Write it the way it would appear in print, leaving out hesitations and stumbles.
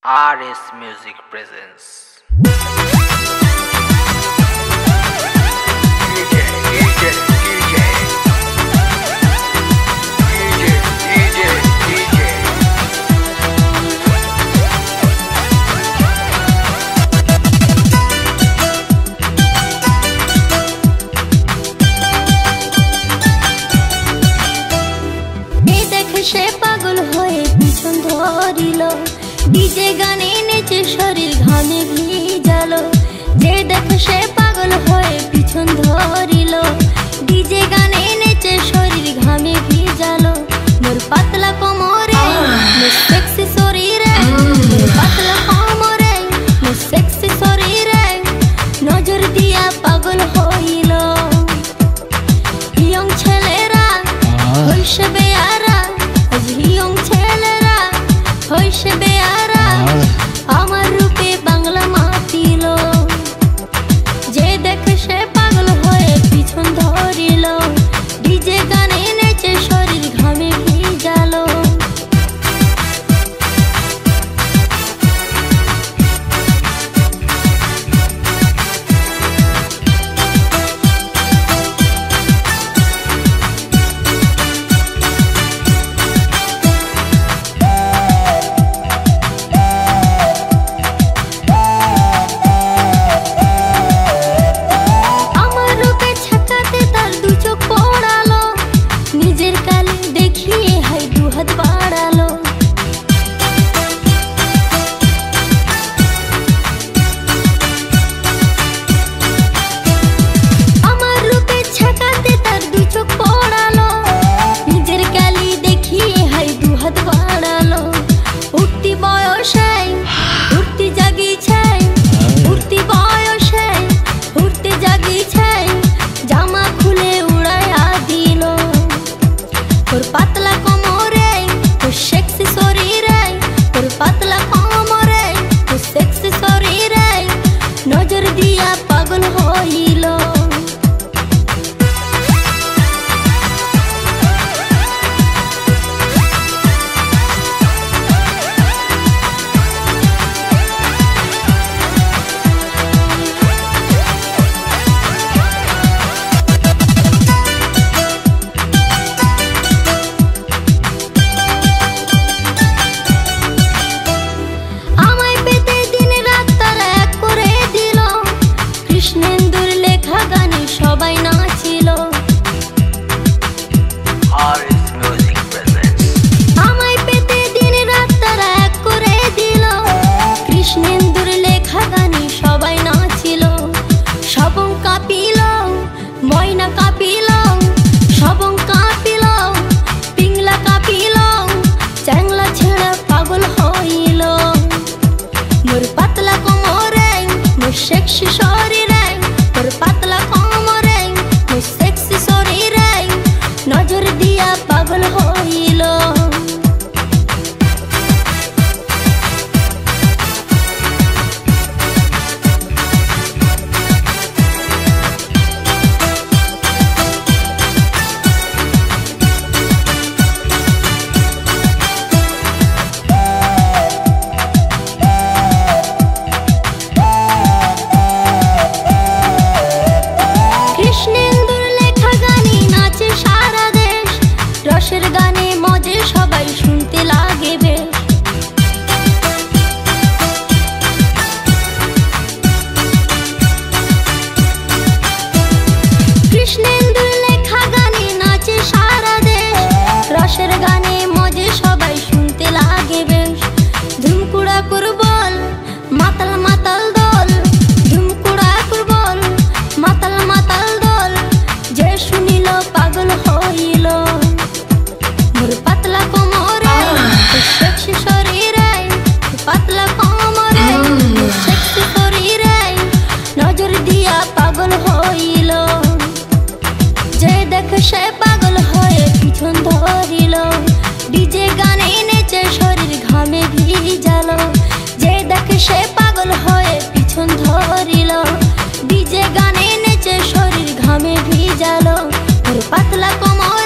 RS Music presents. সে পাগল হয়ে পিছন ধরিল ডিজে গানে নেচে শরীর ঘামে ভিজালো যে দেখে সে পাগল হয়ে পিছন ধরিল ডিজে গানে নেচে শরীর ঘামে ভিজালো মোর পাতলা কোমরে মোর সেক্সি শরীরে মোর পাতলা কোমরে মোর সেক্সি শরীরে নজর দিয়া পাগল হইল ইয়ং ছেলেরা হইছে বেয়ারা হইছে বেয়ারা আমার রূপে বাংলা মাতিল যে দেখে সে পাগল হয়ে পিছন ধরিল ডিজে গানে নেচে শরীর ঘামে ভিজালো নজর দিয়া পাগল হইল সবাই নাচিল RS Music presents. আমায় পেতে দিন রাত তারা এক করে দিল কৃষ্ণেন্দুর লেখা গানে সবাই নাচিল সবং কাঁপিল ময়না কাঁপিল সবং কাঁপিল পিংলা কাঁপিল চ্যাংলা ছেড়ে পাগল হইল মোর পাতলা কোমরে মোর সেক্সি শরীরে মোর পাতলা নজর দিয়া পাগল হইল রসের গানে মজে সবাই শুনতে লাগে বেশ কৃষ্ণেন্দুর লেখা গানে নাচে সারা দেশ রসের গানে মজে সবাই শুনতে লাগে বেশ ধুমকুড়া কুরবল মাতাল মাতাল দল ধুমকুড়া কুরবল মাতাল মাতাল দল যে শুনিল পাগল হইল মোর পাতলা কোমরে সেক্সি শরীরে পাতলা কোমরে সেক্সি শরীরে নজর দিয়া পাগল হইল যে দেখে সে পাগল হয়ে পিছন ধরিল ডিজে গানে নেচে শরীর ঘামে ভিজালো যে দেখে সে পাগল হয়ে পিছন ধরিল ডিজে গানে নেচে শরীর ঘামে ভিজালো মোর পাতলা কোমরে